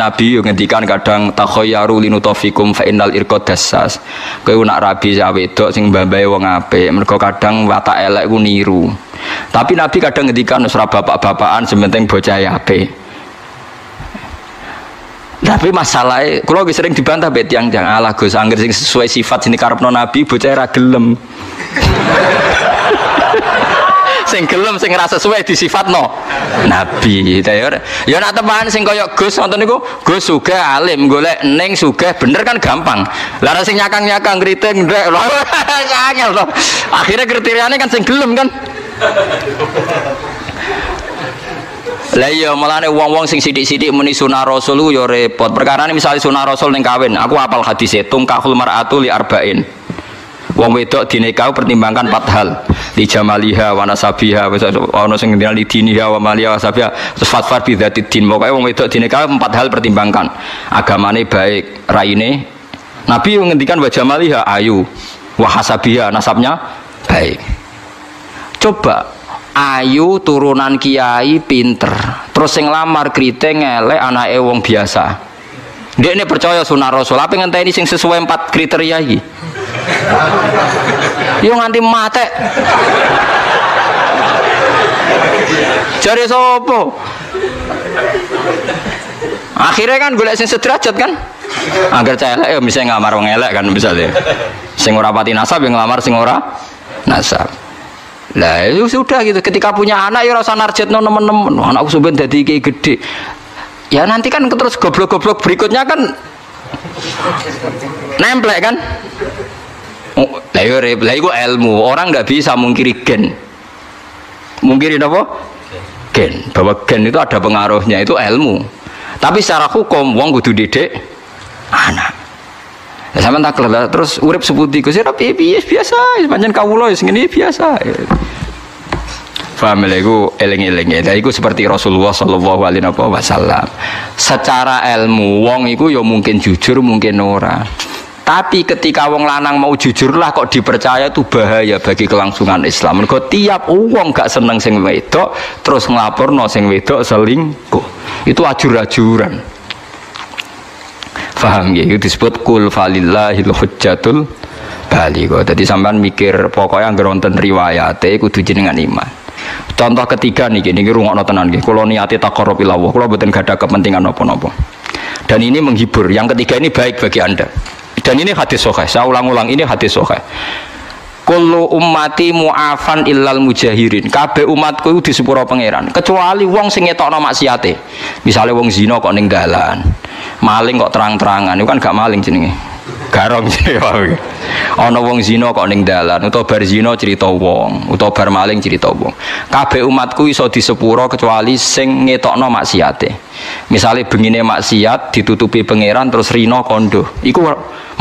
Nabi yo ngendikan kadang takhayyaru linutofikum fa innal irqad dassas. Kowe nak rabi sak wedok sing mbambahe wong apik, mergo kadang watak elek ku niru. Tapi Nabi kadang ngendikan ora bapak-bapakan sementing bocah apik. Tapi masalahnya, kalau sering dibantah bet yang ala Gus, angger sing sesuai sifat sini karepno Nabi, bocah ra gelem. Sing gelem sing rasa sesuai di sifatno Nabi. Ya nak teman sing kaya Gus ngoten niku, Gus sugih alim, golek ning sugih bener kan gampang. Lah sing nyakang-nyakang ngriting ndek lho. Angel to. Akhire kriteriane kan sing gelem kan. Lah iya malane wong-wong sing sithik-sithik muni sunah Rasul ku ya repot. Perkarane misale sunah Rasul ning kawin, aku apal hadise tungkahul mar'atu li arba'in. Wong wedok dinikahu pertimbangkan 4 hal. Li jamaliha wa nasabiha ana sing ngendika li diniha wa maliha wa sabiha. Fasfar bi dzatid din. Pokoke wong wedok dinikahu 4 hal pertimbangkan. Agamane baik, raine. Nabi ngendikan wa jamaliha ayu, wa hasabiha nasabnya baik. Coba ayu turunan kiai pinter terus sing lamar kriting elek anake wong biasa ndekne percaya sunah Rasul apa ngenteni sing sesuai 4 kriteria iki yo nganti mate jare sapa akhirnya kan golek sing sederajat kan agar celek ya bisa ngamar wong elek kan misalnya sing ora pati nasab yang ngelamar sing ora nasab. Lah itu sudah gitu. Ketika punya anak ya rasa narjetno nemen-nemen. Anakku sampean dadi iki gede. Ya nanti kan terus goblok-goblok berikutnya kan nemplek kan. Oh, lah iku ilmu. Orang enggak bisa mungkiri gen. Mungkiri apa? Gen. Bahwa gen itu ada pengaruhnya, itu ilmu. Tapi secara hukum wong kudu didik anak. Ya sampean tak kelar terus urip seputi Gus ya piye biasa pancen kawula sing ngene biasa. Paham lha iku eling-eling ya. Iku seperti Rasulullah sallallahu alaihi wasallam. Secara ilmu wong iku ya mungkin jujur mungkin ora. Tapi ketika wong lanang mau jujur lah kok dipercaya itu bahaya bagi kelangsungan Islam. Mergo tiap wong gak seneng sing wedok terus nglaporno sing wedok selingkuh. Itu ajur-ajuran. Paham ya, itu disebut kul falillahil hujjatul baligha. Jadi sampean mikir pokoknya anggere wonten riwayate kudu jenengan iman. Contoh ketiga niki rungokno tenan nggih. Kula niate taqarrub ila Allah, kula mboten gadah kepentingan napa-napa. Dan ini menghibur. Yang ketiga ini baik bagi Anda. Dan ini hadis sahih. Saya ulang-ulang ini hadis sahih. Kullu ummati mu'afan illal mujahirin. Kabeh umatku iku disepuro pangeran, kecuali wong sing ngetokno maksiate. Misale wong zina kok ning dalan. Maling kok terang-terangan, itu kan gak maling jenenge. Garong jenenge. Ana wong zina kok ning dalan, utawa bar zina cerita wong, utawa bar maling cerita wong. Kabeh umatku iso disepuro kecuali sing ngetokno maksiate. Misale bengine maksiat ditutupi pangeran terus rino kondo. Iku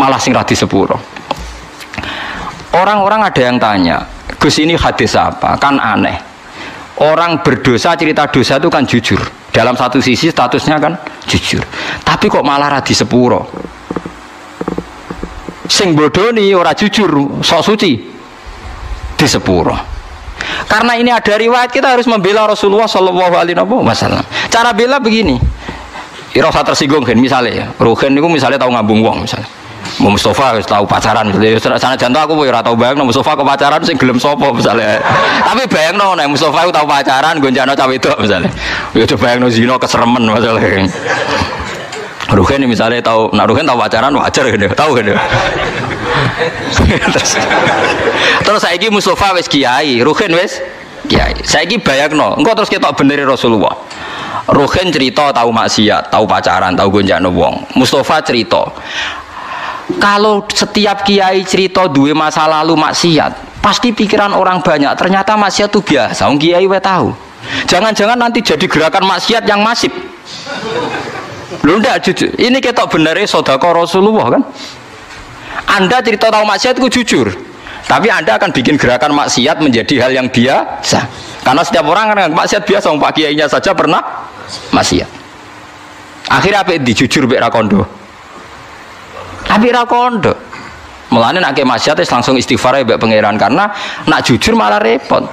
malah sing ra disepuro. Orang-orang ada yang tanya, Gus ini hadis apa? Kan aneh. Orang berdosa cerita dosa itu kan jujur. Dalam satu sisi statusnya kan jujur. Tapi kok malah radi sepuro. Sing bodoni ora jujur, sok suci di sepuro. Karena ini ada riwayat kita harus membela Rasulullah sallallahu alaihi wasallam. Cara bela begini. Rasa tersinggung kan misalnya, Ruhin itu misalnya tahu ngambung wong misalnya. Mustafa wis tahu pacaran sana jantung aku ora tau bayangno Mustafa ke pacaran sing gelem sapa misalnya. Tapi bayangno nek Mustafa tahu pacaran gonjano cah wedok misalnya. Ya coba bayangno zina keseremen masalah. Ruhen misalnya tahu, nak Ruhen tahu pacaran wajar gitu, tahu gitu. Terus saiki Mustafa wis kiai, Ruhen wis kiai. Saiki bayangno, engko terus ketok bener Rasulullah. Ruhen cerita tahu maksiat, tahu pacaran, tahu gonjano wong. Mustafa cerita kalau setiap kiai cerita duwe masa lalu maksiat, pasti pikiran orang banyak ternyata maksiat itu biasa. Wong kiai wae tahu. Jangan-jangan nanti jadi gerakan maksiat yang masif. Lho ndak jujur. Ini ketok benere sedekah Rasulullah kan. Anda cerita tahu maksiat itu jujur. Tapi Anda akan bikin gerakan maksiat menjadi hal yang biasa. Karena setiap orang kan maksiat biasa, wong Pak Kiainya saja pernah maksiat. Akhirnya apa dijujur mek ra kondo. Tapi ra kondo. Mulane nek maksiat langsung istighfar ya mbek pangeran karena nak jujur malah repot.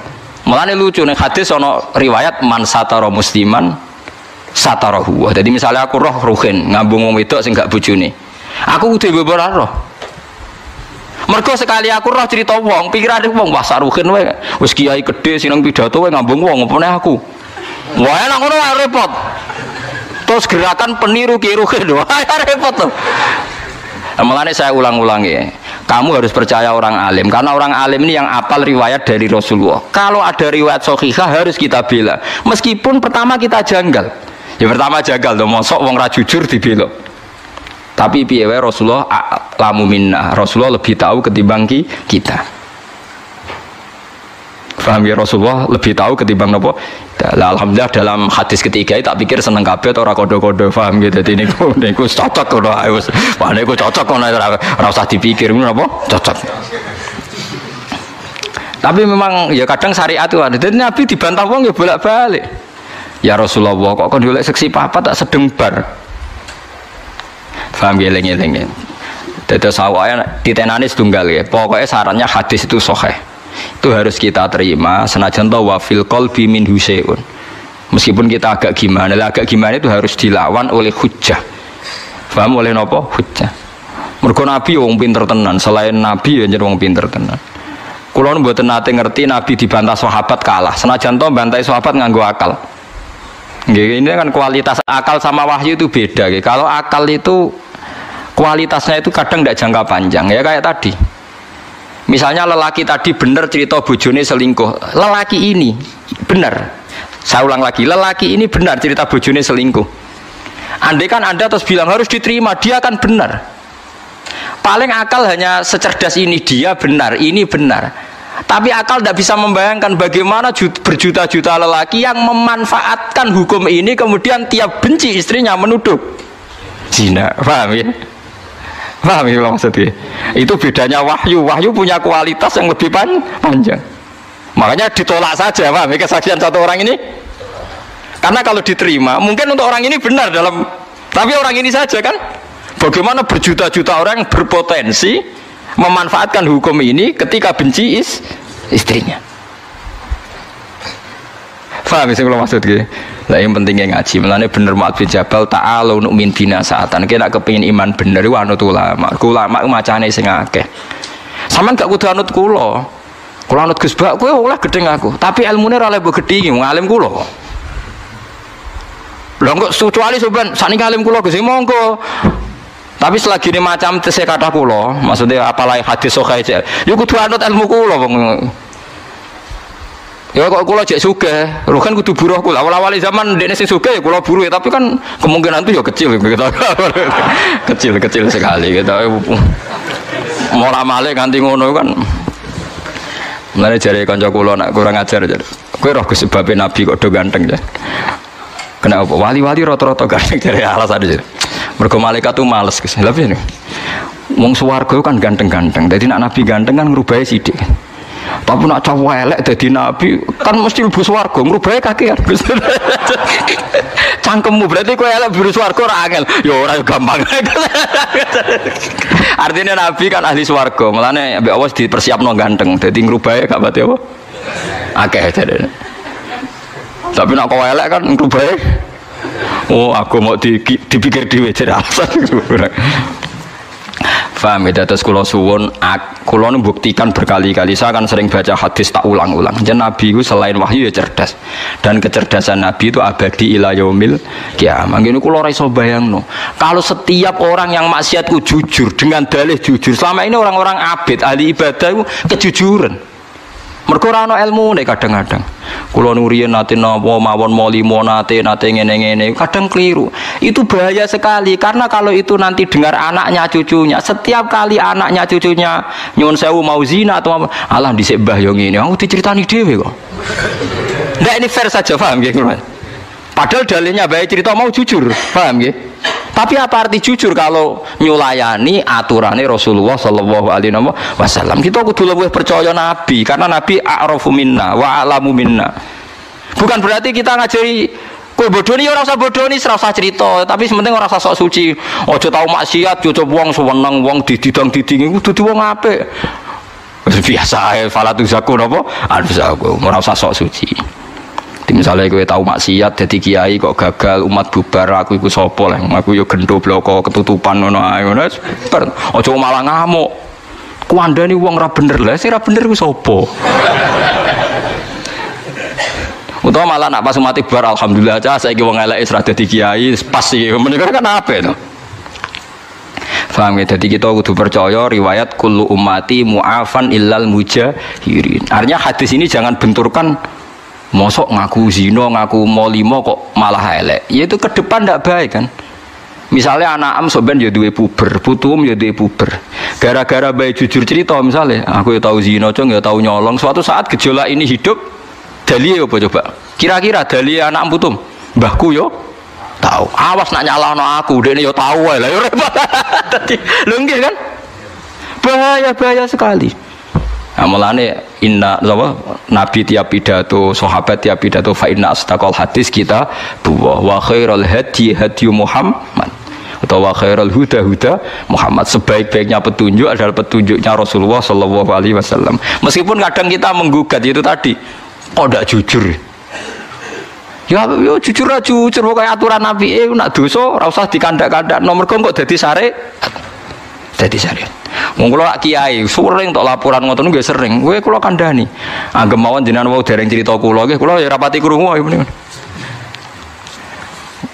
Mulane lucu ning hadis ana riwayat man satara musliman satarahu. Jadi misalnya aku roh ruhin ngambung wong wedok sing gak bojone. Aku kudu mbok roh. Mergo sekali aku roh cerita wong, pikirane wong wah saruhin wae. Wis kiai gedhe sineng pidato wae ngambung wong opone aku. Wah enak ngono wae repot. Terus gerakan peniru Ki Ruhin wah repot tuh. Mulane saya ulang-ulangi. Kamu harus percaya orang alim karena orang alim ini yang apal riwayat dari Rasulullah. Kalau ada riwayat sahihah harus kita bela. Meskipun pertama kita janggal. Ya pertama janggal lho mosok wong ra jujur dibela. Tapi piye wae Rasulullah a'lamu minna. Rasulullah lebih tahu ketimbang kita. Paham ya, Rasulullah lebih tahu ketimbang napa? Alhamdulillah dalam hadis ketiga tak pikir seneng kabeh ora kodo-kodo paham gitu. Dadi niku cocok ngono ae wis. Wah niku cocok ngono ora usah dipikir ngono apa? Cocok. Tapi memang ya kadang syariat itu ada. Jadi Nabi dibantah wong ya bolak-balik. Ya Rasulullah kok kon golek seksi papat tak sedeng bar. Paham geleng-geleng. Dados awake ditenani setunggal ya. Pokoknya sarannya hadis itu sahih. Itu harus kita terima senajan to wa fil qalbi min husaun. Meskipun kita agak gimana itu harus dilawan oleh hujjah. Paham oleh napa? Hujjah. Mergo Nabi wong pinter tenan, selain Nabi ya jeneng wong pinter tenan. Kula mboten nate ngerti Nabi dibantah sahabat kalah. Senajan to bantai sahabat nganggo akal. Nggih, ini kan kualitas akal sama wahyu itu beda. Kalau akal itu kualitasnya itu kadang tidak jangka panjang ya kayak tadi. Misalnya lelaki tadi benar cerita bojone selingkuh. Lelaki ini benar. Saya ulang lagi, lelaki ini benar cerita bojone selingkuh. Andai kan Anda terus bilang harus diterima, dia akan benar. Paling akal hanya secerdas ini, dia benar, ini benar. Tapi akal tidak bisa membayangkan bagaimana berjuta-juta lelaki yang memanfaatkan hukum ini kemudian tiap benci istrinya menuduh zina. Paham ya? Paham ya maksudnya? Itu bedanya wahyu. Wahyu punya kualitas yang lebih panjang. Makanya ditolak saja, paham ya, kesaksian satu orang ini? Karena kalau diterima, mungkin untuk orang ini benar dalam, tapi orang ini saja kan? Bagaimana berjuta-juta orang yang berpotensi memanfaatkan hukum ini ketika benci istrinya. Paham sih kalau maksudnya? Lah yang pentingnya ngaji. Mulane bener Mu'adz bin Jabal ta'alu nu'min bina saatan. Kita kepengin iman bener iku anut ulama. Ulama macane sing akeh. Sampeyan gak kudu anut kula. Kula anut Gus Bak kowe oleh gedeng aku, tapi ilmune ora oleh mbok gedhi wong alim kula. Lha kok kecuali sampeyan sakniki alim kula Gus monggo. Tapi selagi ini macam tesih kata kula, maksudnya apalagi hadis sahih aja. Ya kudu anut ilmu kula wong. Ya kok kula jek sugih, lho kan kudu buruh kula. Awal-awal zaman dekne sing sugih ya kula buruh ya, tapi kan kemungkinan itu ya kecil gitu. Kecil sekali gitu. Mola male ganti ngono kan. Mulane jare kanca kula nak kurang ajar jare. Kowe roh sebabe nabi kok do ganteng ya. Kenapa wali-wali rata-rata ganteng jare alasan jare. Mergo malaikat tuh males Gus. Lha piye? Wong swarga kan ganteng-ganteng. Dadi nek nabi ganteng kan ngrubahe sithik. Tapi nak cowok elek dadi nabi kan mesti mlebu swarga, ngrubahe kakean. Cangkemmu berarti kowe elek mlebu swarga ora angel. Ya ora gampang. Artinya nabi kan ahli swarga. Mulane ambek Allah dipersiapno ganteng. Dadi ngrubahe gak pati apa? Akeh jare. Tapi nak kowe elek kan ngrubahe oh aku mau dipikir dhewe jare alasan. Paham ya, terus kula suwun kula buktikan berkali-kali, saya kan sering baca hadis tak ulang-ulang. Jadi Nabi itu selain wahyu ya cerdas. Dan kecerdasan Nabi itu abadi ila yaumil kiamah. Ngene kula ora iso bayangno. Kalau setiap orang yang maksiat ku jujur dengan dalih jujur. Selama ini orang-orang abid ahli ibadah itu kejujuran. Mergo ora ana ilmune kadang-kadang. Kula nuriyen nate napa mawon molimo nate ngene-ngene kadang keliru. Itu bahaya sekali karena kalau itu nanti dengar anaknya cucunya, setiap kali anaknya cucunya nyuwun sewu mau zina atau alah dhisik mbah yo ngene, aku diceritani dhewe kok. Ndak ini fair saja paham nggih kula. Padahal dalilnya baik cerita mau jujur, paham nggih? Tapi apa arti jujur kalau nyulayani aturannya Rasulullah sallallahu alaihi wasallam? Kita kudu lebih percaya Nabi karena Nabi a'rafu minna wa a'lamu minna. Bukan berarti kita ngajari kowe bodoni ora usah bodoni, ora usah cerita, tapi sementing ora usah sok suci. Aja tau maksiat, aja wong seneng wong dididang-didingi kudu wong apik. Biasa ae falatu zaku napa? Alzaku ora usah sok suci. Misalnya kowe tahu maksiat jadi kiai kok gagal umat bubar aku iku sapa lah aku yo gendho bloko ketutupan ngono ae ngono aja malah ngamuk kuandani wong ra bener lah sing ra bener iku sapa utawa malah nak pas umat bubar alhamdulillah aja saiki wong elek wis ra dadi kiai pas iki menika kan ape to paham ya jadi kita kudu percaya riwayat kullu ummati mu'afan illal mujahirin artinya hadis ini jangan benturkan mosok ngaku zina, ngaku molimo kok malah elek. Ya itu ke depan ndak baik kan. Misalnya anak am soben ya duwe puber, putum ya duwe puber. Gara-gara baik jujur cerita misalnya, aku ya tahu zina, cong ya tahu nyolong. Suatu saat gejolak ini hidup, dalih apa coba? Kira-kira dalih anak am putum, mbahku yo tahu. Awas nak nyalahno aku, dene yo tahu wae lah yo repot. Dadi lho nggih kan? Bahaya sekali. Nah, mulane inna nabi tiap pidato sahabat tiap pidato fa inna astaqal hadis kita wa khairul hadi hadi Muhammad atau wa khairul huda huda Muhammad sebaik-baiknya petunjuk adalah petunjuknya Rasulullah sallallahu alaihi wasallam. Meskipun kadang kita menggugat itu tadi kok ndak jujur. Ya yo jujur aja jujur pokoke aturan nabi nak dosa ora usah dikandak-kandak nomor kok dadi syariat. Dadi syariat. Wong kula lak kiai, sering tok laporan ngoten nggih sering. Kowe kula kandhani. Anggem mawon jenengan wau dereng crita kula nggih, kula ya rapati krungu ae menika.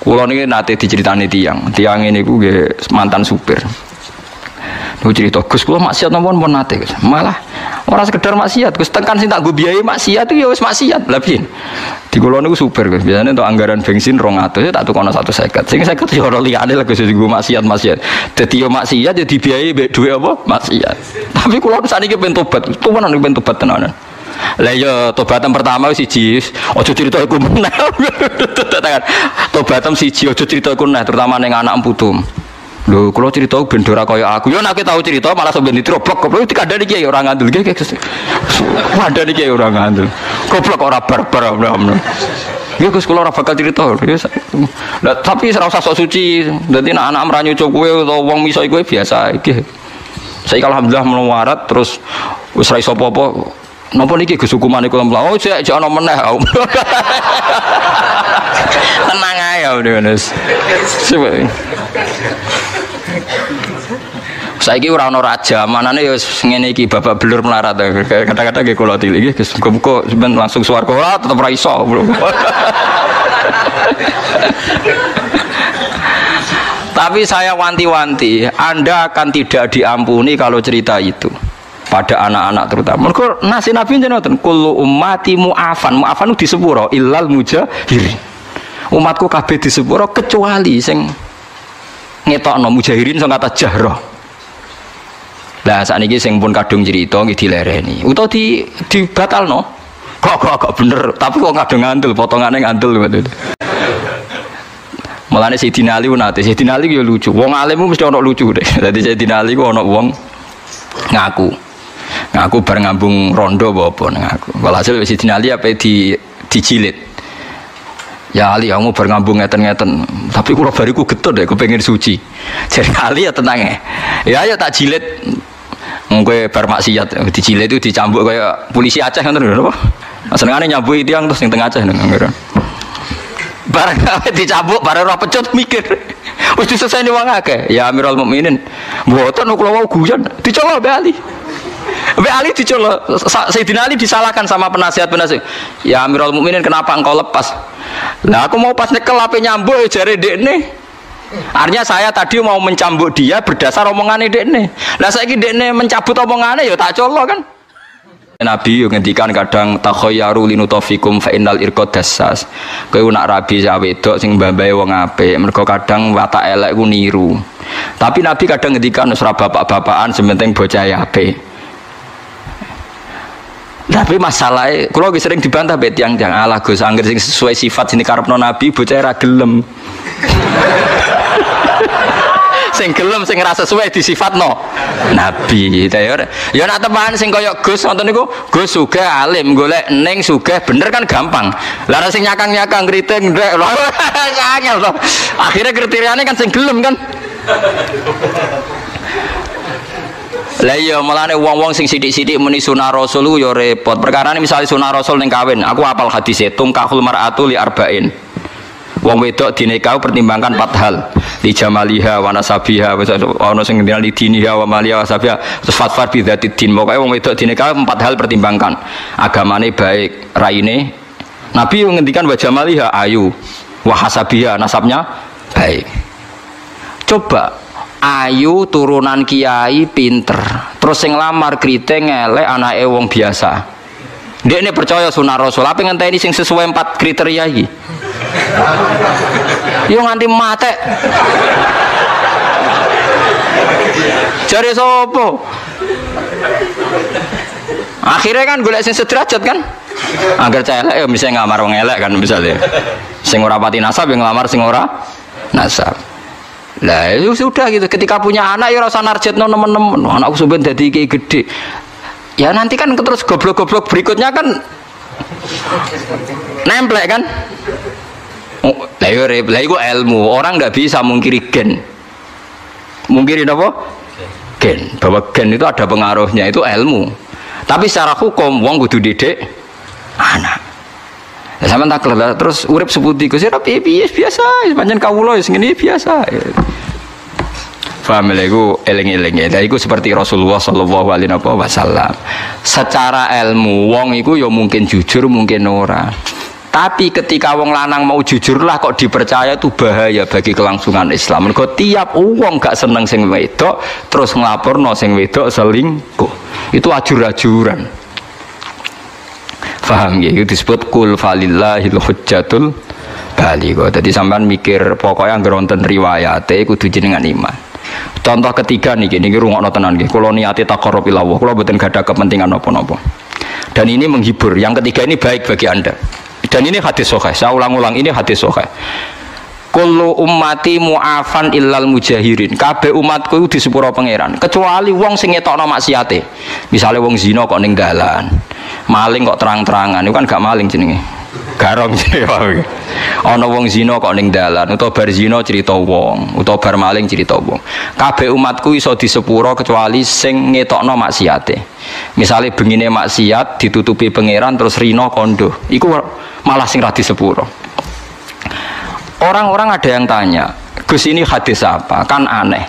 Kula niki nate diceritani tiyang niku nggih mantan supir. Niku cerita Gus kula maksiat napa pun nate Gus. Malah ora sekedar maksiat, Gus tekan sing tak nggo biayai maksiat iki ya wis maksiat. Lah piye? Di kula niku supir Gus. Biasane untuk anggaran bensin 200 tak tukono 150. Sing 50 ya ora liyane lah Gus nggo maksiat. Dadi yo maksiat ya dibiayai mbek dhuwit apa? Maksiat. Tapi kula saniki pengen tobat. Tuwanan pengen tobat tenanan. Lah ya tobatan pertama siji aja crita iku meneh. Tobatan siji aja crita iku meneh terutama ning anak putum. Lho kula crita ben ora kaya aku. Ya nek tau crita malah sampeyan ditroblok goblok dikandani kiai ora ngandel nggih Gus. Kandani kiai ora ngandel. Goblok ora barbar. Ya Gus kula ora bakal crita. Lah tapi ora usah sok suci. Dadi nek anak ra nyucuk kowe utawa wong miso kowe biasa iki. Saiki alhamdulillah melawarat terus wis ra iso apa-apa. Napa niki Gus hukumane kula mlaku? Oh jek ana meneh. Tenang ae ya Mas. Saiki ora ana raja, manane ya ngene iki babak belur melarat. Kadang-kadang nggih kula tilik nggih Gus, muga-muga sampeyan langsung swarga ora tetep ra iso. Tapi saya wanti-wanti, Anda akan tidak diampuni kalau cerita itu pada anak-anak terutama. Mergo nasi Nabi jenengan kullu ummati mu'afan. Mu'afan di sepuro illal mujahirin. Umatku kabeh di sepuro kecuali sing ngetokno mujahirin sing kata jahra. Lah sakniki sing pun kadung cerita nggih dilereni. Utawa dibatalno. Kok bener, tapi kok kadung ngandel, potongane ngandel ngoten. Mulane Sayyidina Ali nate, Sayyidina Ali yo lucu. Wong alim mesti ana lucu deh. Dadi Sayyidina Ali ku ana wong ngaku bar ngambung rondo apa ngaku. Walhasil Sayyidina Ali apa dijilid. Ya Ali kamu bar ngambung ngeten-ngeten. Tapi kula bariku getut deh kepengin suci. Jadi Ali ya tenang ya. Ya tak jilid. Kowe bar maksiat dijilid itu dicambuk kaya polisi Aceh ngoten lho apa. Senengane nyambuk tiyang terus ning tengah Aceh ngono. Barang dicambuk bareng ora pecut mikir. Wis diseseni wong akeh. Ya Amirul Mukminin. Mboten kula wau guyon dicolok Mbak Ali. Mbak Ali dicolok. Sayyidina Ali disalahkan sama penasihat-penasihat. Ya Amirul Mukminin kenapa engkau lepas? Lah aku mau pas nyekel ape nyambuk jare ndekne. Artinya saya tadi mau mencambuk dia berdasar omongane dekne. Lah saiki dekne mencabut omongane ya tak colok kan. Nabi ngendikan kadang takhayyaru linutafikum fa innal irqad dassas. Kowe nak rabi sak wedok sing mbambahe wong apik, mergo kadang watak elek ku niru. Tapi Nabi kadang ngendikan wis ora bapak-bapakan sementing bocah apik. Tapi masalahnya, kula sering dibantah mbek tiyang-tiyang, alah Gus anggere sing sesuai sifat sing karepno Nabi bocah ora gelem. Sing gelem sing ora sesuai disifatno Nabi. Ya nek teman sing kaya Gus ngoten niku, Gus sugih alim, golek ning sugih bener kan gampang. Lah sing nyakang-nyakang kriting ndek angel to. Akhire kriteriane kan sing gelem kan. Lah iya mulane wong-wong sing sithik-sithik muni sunah rasul yo repot. Perkarane misale sunah rasul ning kawin, aku apal hadis tungkahul mar'atu li arba'in. Wong wedok dinikahi pertimbangkan 4 hal. Li jamaliha wa nasabiha ana sing ngendina li diniha wa maliha wa sabiha. Terus fatfar bi dzatid din. Pokoke wong wedok dinikahi 4 hal pertimbangkan. Agamane baik, raine. Nabi ngendikan wa jamaliha ayu, wa hasabiha nasabnya baik. Coba ayu turunan kiai pinter, terus sing lamar kriting elek anake wong biasa. Ndekne percaya sunah rasul, apa ngenteni sing sesuai 4 kriteria iki? Yo nganti mate. Jare sapa? Akhirnya kan golek sing sederajat kan? Agar cah elek ya bisa ngamar wong elek kan misalnya. Sing ora pati nasab yang ngelamar sing ora nasab. Lah itu sudah gitu. Ketika punya anak ya ora usah narjetno nemen-nemen. Anakku sampean dadi iki gede. Ya nanti kan terus goblok-goblok berikutnya kan nemplek kan. Lah iku ilmu. Orang nggak bisa mungkiri gen. Mungkiri apa? Gen. Bahwa gen itu ada pengaruhnya, itu ilmu. Tapi secara hukum wong kudu didik anak. Ya sampean tak terus urip seputi Gus ya piye biasa, pancen kawula wis ngene biasa. Paham lha iku eling-eling. Lah iku seperti Rasulullah sallallahu alaihi wasallam. Secara ilmu wong iku ya mungkin jujur, mungkin ora. Tapi ketika wong lanang mau jujurlah kok dipercaya itu bahaya bagi kelangsungan Islam. Mergo tiap wong gak seneng sing wedok terus nglaporno sing wedok selingkuh. Itu ajur-ajuran. Paham ya? Itu disebut kul falillahil hujjatul baligha. Jadi sampean mikir pokoknya anggere wonten riwayate kudu jenengan iman. Contoh ketiga niki rungokno tenan nggih. Kula niate taqarrub ila Allah. Kula mboten gadah kepentingan napa-napa. Dan ini menghibur. Yang ketiga ini baik bagi Anda. Dan ini hadis sahih. Saya ulang-ulang ini hadis sahih. Kullu ummati mu'afan illal mujahirin. Kabeh umatku itu disepuro pangeran, kecuali wong sing ngetokno maksiate. Misale wong zina kok ning dalan. Maling kok terang-terangan, itu kan gak maling jenenge. Garong jenenge. Ana wong zina kok ning dalan, utawa bar zina cerita wong, utawa bar maling cerita wong. Kabeh umatku iso disepuro kecuali sing ngetokno maksiate. Misale bengine maksiat ditutupi pangeran terus rino kondo. Iku malah sing ra disepuro. Orang-orang ada yang tanya, Gus ini hadis apa? Kan aneh.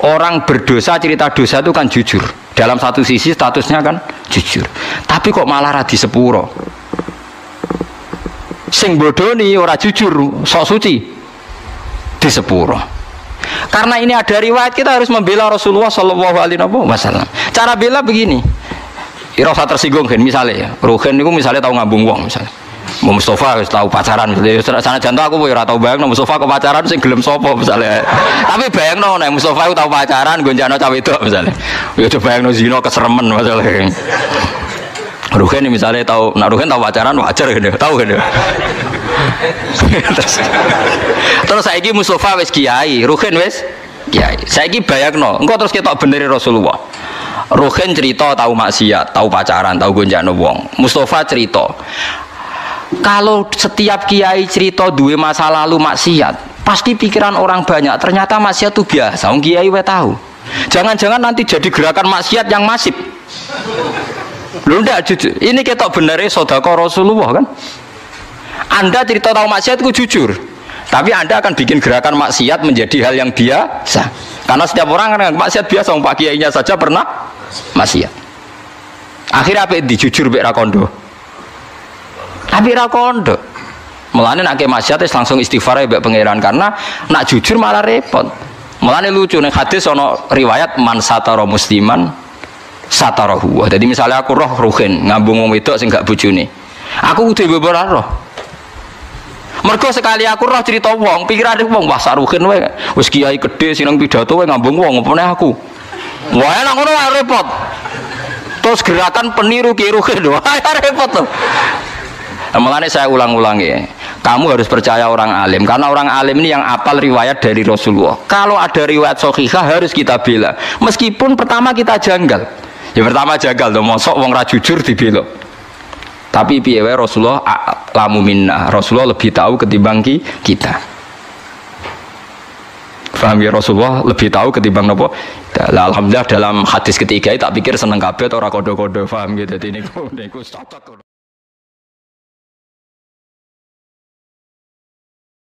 Orang berdosa cerita dosa itu kan jujur. Dalam satu sisi statusnya kan jujur. Tapi kok malah ra disepuro? Sing bodoni ora jujur, sok suci disepuro. Karena ini ada riwayat, kita harus membela Rasulullah sallallahu alaihi wasallam. Cara bela begini. Ora usah tersinggung kan misalnya ya. Ruhin niku misalnya tahu ngambung wong misalnya. Mustafa wis tahu pacaran sana jantung aku ora tau bayangno Mustafa kok pacaran sing gelem sapa misalnya. Tapi bayangno nek Mustafa tahu pacaran gonjano cah wedok misalnya. Ya coba bayangno zina keseremen masalah. Ruhen misalnya tahu, nak Ruhen tahu pacaran wajar gitu, tahu gitu. Terus saiki Mustafa wis kiai, Ruhen wis kiai. Saiki bayangno, engko terus ketok beneri Rasulullah. Ruhen cerita tahu maksiat, tahu pacaran, tahu gonjano wong. Mustafa cerita. Kalau setiap kiai cerita duwe masa lalu maksiat, pasti pikiran orang banyak ternyata maksiat itu biasa. Wong kiai wae tahu. Jangan-jangan nanti jadi gerakan maksiat yang masif. Lho ndak jujur. Ini ketok benere sedekah Rasulullah kan? Anda cerita tahu maksiat itu jujur. Tapi Anda akan bikin gerakan maksiat menjadi hal yang biasa. Karena setiap orang kan maksiat biasa, wong pak kiainya saja pernah maksiat. Akhirnya apa dijujur mek ra kondo. Tapi ra kondo. Mulane nek maksiat langsung istighfar mbek pangeran karena nak jujur malah repot. Mulane lucu ning hadis ana riwayat man satara musliman satarahu. Jadi misalnya aku roh ruhin ngambung wong wedok sing gak bojone. Aku kudu mbebora roh. Mergo sekali aku roh cerita wong, pikirane wong wah saruhin wae. Wis kiai gedhe sing nang pidato wae ngambung wong opone aku. Wah enak ngono repot. Terus gerakan peniru ki ruhin wah repot tuh. Mulane saya ulang-ulangi, kamu harus percaya orang alim karena orang alim ini yang apal riwayat dari Rasulullah. Kalau ada riwayat sahihah harus kita bela. Meskipun pertama kita janggal. Ya pertama janggal tuh, mosok wong ra jujur dibela. Tapi piye wae Rasulullah lamu minna. Rasulullah lebih tahu ketimbang kita. Paham ya, Rasulullah lebih tahu ketimbang nopo. Alhamdulillah dalam hadis ketiga tak pikir seneng kabeh ora kodo-kodo, paham gitu. Jadi niku cocok.